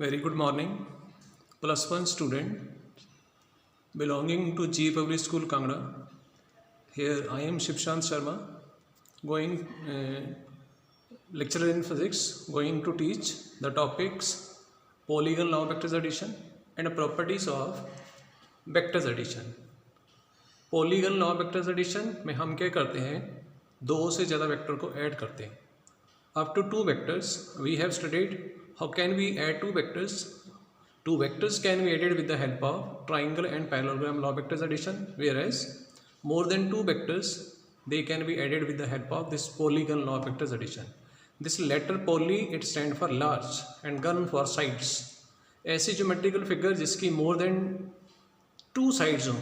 Very good morning, +1 student belonging to G Public School, Kangra. Here I am Shivshant Sharma, going lecturer in physics, going to teach the topics polygon law of vectors addition and properties of vectors addition. Polygon law vectors addition में हम क्या करते हैं, दो से ज़्यादा vector को add करते हैं. Up to 2 vectors we have studied how can we add 2 vectors. 2 vectors can be added with the help of triangle and parallelogram law vectors addition, whereas more than 2 vectors they can be added with the help of this polygon law vectors addition. This letter poly it stand for large and gun for sides. ऐसी geometrical figure जिसकी more than 2 sides हों,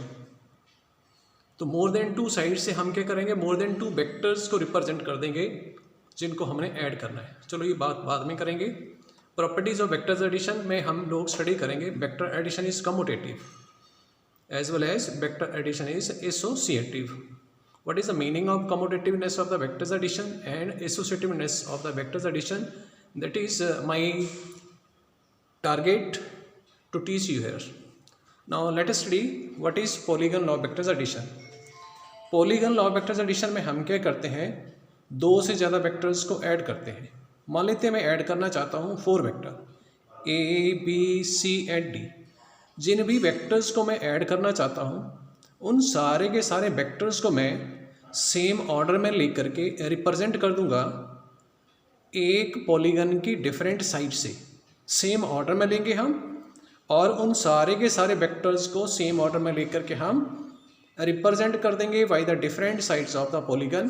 तो more than 2 side से हम क्या करेंगे, more than 2 vectors को represent कर देंगे जिनको हमने ऐड करना है. चलो ये बात बाद में करेंगे. प्रॉपर्टीज ऑफ वेक्टर्स एडिशन में हम लोग स्टडी करेंगे vector addition is commutative as well as vector addition is associative. What is the meaning of commutativeness of the vectors addition and associativeness of the vectors addition, that is my target to teach you here. Now let us study what is polygon law of vectors addition. Polygon law of vectors addition में हम क्या करते हैं, 2 से ज़्यादा vectors को add करते हैं. मान लेते हैं मैं ऐड करना चाहता हूँ 4 vector A, B, C and D. जिन भी वेक्टर्स को मैं ऐड करना चाहता हूँ उन सारे के सारे वेक्टर्स को मैं सेम ऑर्डर में लेकर के रिप्रेजेंट कर दूंगा एक पॉलीगन की डिफरेंट साइड से. सेम ऑर्डर में लेंगे हम और उन सारे के सारे वेक्टर्स को सेम ऑर्डर में लेकर के हम रिप्रेजेंट कर देंगे by the different sides of the polygon.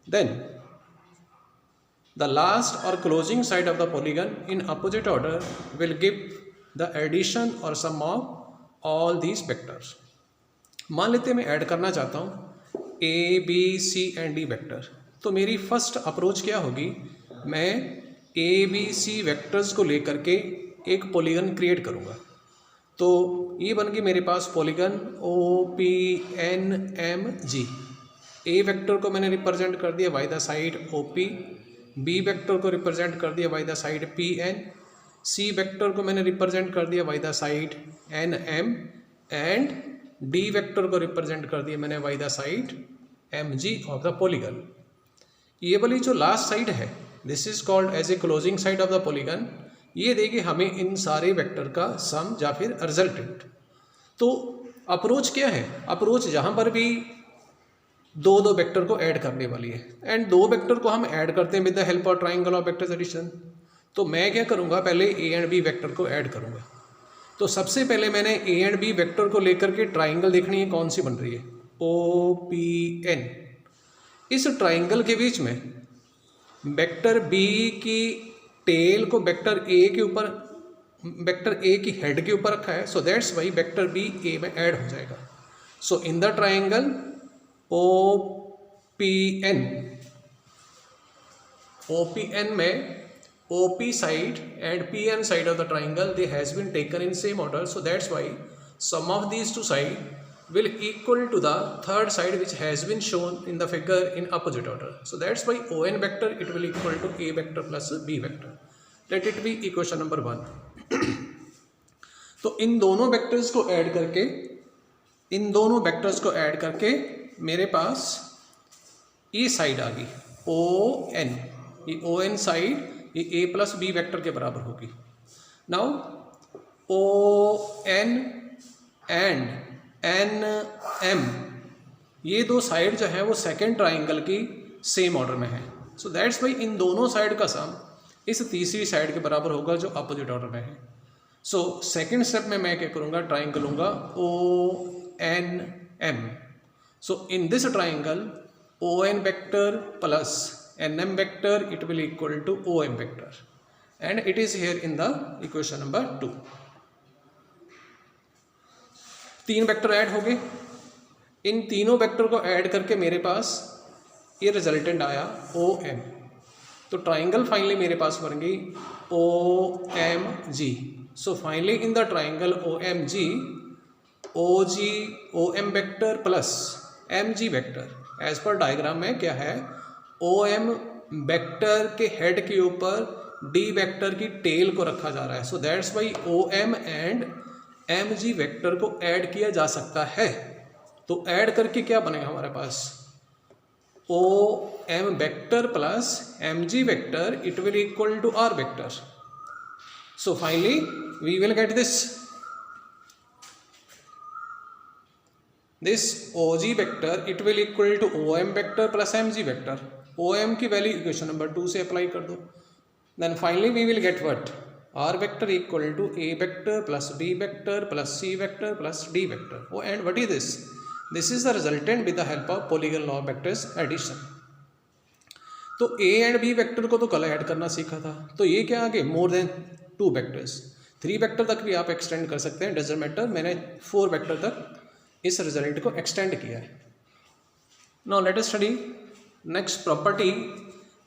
Then the last or closing side of the polygon in opposite order will give the addition or sum of all these vectors. मान लेते हैं मैं ऐड करना चाहता हूँ A, B, C and D vector. तो मेरी first approach क्या होगी, मैं A, B, C वेक्टर्स को लेकर के एक पॉलीगन क्रिएट करूँगा. तो ये बन गई मेरे पास पॉलीगन OPNMG. ए वेक्टर को मैंने रिप्रेजेंट कर दिया by the side OP, B vector को रिप्रेजेंट कर दिया by the side PN, C vector को मैंने रिप्रेजेंट कर दिया by the side NM and D vector को रिप्रेजेंट कर दिया मैंने by the side MG of the polygon. ये वाली जो लास्ट साइड है this is called as a closing side of the polygon. ये देगी हमें इन सारे वेक्टर का सम या फिर रिजल्टेंट. तो अप्रोच क्या है, अप्रोच जहाँ पर भी 2 वेक्टर को ऐड करने वाली है एंड 2 वेक्टर को हम ऐड करते हैं with the help of triangle of vectors addition. तो मैं क्या करूँगा, पहले ए एंड बी वेक्टर को ऐड करूँगा. तो सबसे पहले मैंने ए एंड बी वेक्टर को लेकर के ट्राइंगल देखनी है कौन सी बन रही है, OPN. इस ट्राइंगल के बीच में वेक्टर बी की टेल को वेक्टर ए के ऊपर, वेक्टर ए की हेड के ऊपर रखा है. So that's why vector B A में ऐड हो जाएगा. So in the triangle OPN में OP side and PN side of the triangle they has been taken in same order, so that's why sum of these 2 side will equal to the third side which has been shown in the figure in opposite order. So that's why ON vector it will equal to A vector plus B vector. Let it be equation number 1. तो इन दोनों vectors को add करके, इन दोनों vectors को add करके मेरे पास ये side आ गई ON. ये ON साइड ये A प्लस B वेक्टर के बराबर होगी. नाउ ON एंड NM ये 2 साइड जो है वो सेकेंड ट्राइंगल की सेम ऑर्डर में है. सो दैट्स वाई इन दोनों साइड का सम इस तीसरी साइड के बराबर होगा जो अपोजिट ऑर्डर में है. सो सेकेंड स्टेप में मैं क्या करूँगा, ट्राइंगल लूँगा ONM. So in this triangle ON vector plus NM vector it will equal to OM vector and it is here in the equation number 2. 3 vector add हो गए. इन तीनों वेक्टर को add करके मेरे पास ये रिजल्टेंट आया OM. तो ट्राइंगल फाइनली मेरे पास बन गई OMG. So finally in the triangle OMG OM vector plus MG vector as per diagram में क्या है, OM वेक्टर के हेड के ऊपर डी वेक्टर की टेल को रखा जा रहा है। So that's why O M and M G vector को ऐड किया जा सकता है। तो ऐड करके क्या बनेगा हमारे पास, O M vector plus M G vector, it will equal to R vector. So finally we will get this OG vector, it will equal to OM vector plus MG vector। OM की value equation number 2 से apply कर दो। Then finally we will get what, R vector equal to A vector plus B vector plus C vector plus D vector। Oh, and what is this? This is the resultant with the help of polygon law of vectors addition। तो A and B vector को तो कल add करना सीखा था, तो ये क्या आगे मोर देन 2 वेक्टर्स, 3 वेक्टर तक भी आप एक्सटेंड कर सकते हैं, डजंट मैटर। मैंने 4 वेक्टर तक इस रिजल्ट को एक्सटेंड किया है। Now let us study next property,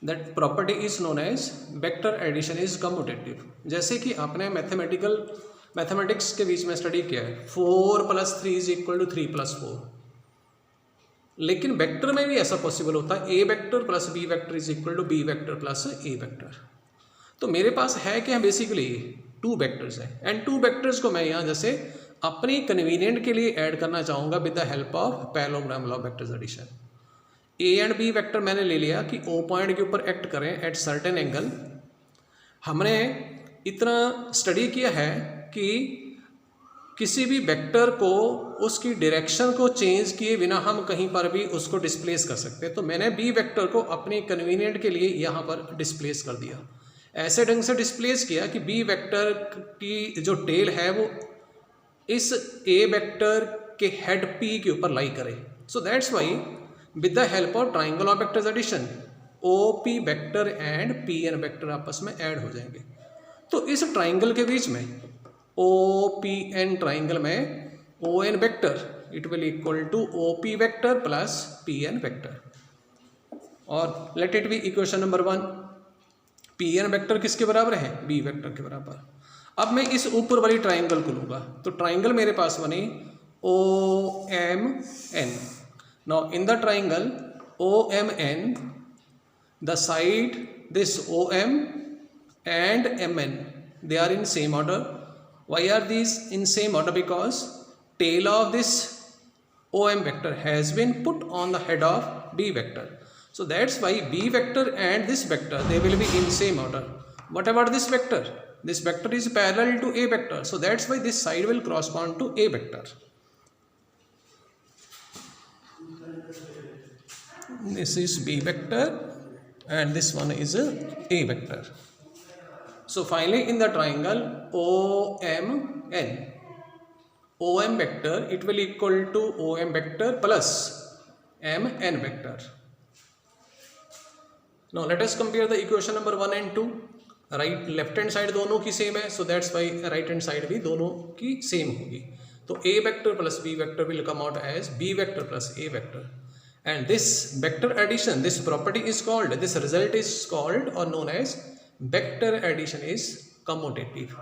that property is known as vector addition is commutative. जैसे कि आपने मैथमेटिक्स के बीच में स्टडी किया है 4 + 3 इज इक्वल टू 3 + 4, लेकिन वेक्टर में भी ऐसा पॉसिबल होता है A vector plus B vector is equal to B vector plus A vector. तो मेरे पास है क्या, बेसिकली 2 वेक्टर्स हैं, एंड 2 वेक्टर्स को मैं यहाँ जैसे अपनी कन्वीनियंट के लिए ऐड करना चाहूँगा with the help of parallelogram law of vectors addition. A and B vector मैंने ले लिया कि ओ पॉइंट के ऊपर एक्ट करें एट सर्टेन एंगल। हमने इतना स्टडी किया है कि किसी भी वेक्टर को उसकी डायरेक्शन को चेंज किए बिना हम कहीं पर भी उसको डिस्प्लेस कर सकते हैं। तो मैंने बी वेक्टर को अपनी कन्वीनियंट के लिए यहाँ पर डिस्प्लेस कर दिया, ऐसे ढंग से डिस्प्लेस किया कि बी वेक्टर की जो टेल है वो इस ए वेक्टर के हेड पी के ऊपर लाई करे। So that's why with the help of triangle of vectors addition O P vector and P N vector आपस में ऐड हो जाएंगे। तो इस ट्राइंगल के बीच में ओ पी एन ट्राइंगल में O N vector it will equal to O P vector plus P N vector, और let it be equation number 1। P N vector किसके बराबर है, बी वेक्टर के बराबर। अब मैं इस ऊपर वाली ट्राइंगल को लूँगा, तो ट्राइंगल मेरे पास बनी O M N. Now in the triangle O M N, the side this O M and M N, they are in same order. Why are these in same order? Because tail of this OM vector has been put on the head of B vector. So that's why B vector and this vector, they will be in same order. What about this vector? This vector is parallel to A vector. So that's why this side will correspond to A vector. This is B vector and this one is A vector. So finally in the triangle OMN, OM vector it will equal to OM vector plus MN vector. Now let us compare the equation number 1 and 2. Right left hand side दोनों की same है, so that's why right hand side भी दोनों की same होगी। तो A vector plus B vector will come out as B vector plus A vector, and this vector addition, this property is called, this result is called or known as vector addition is commutative.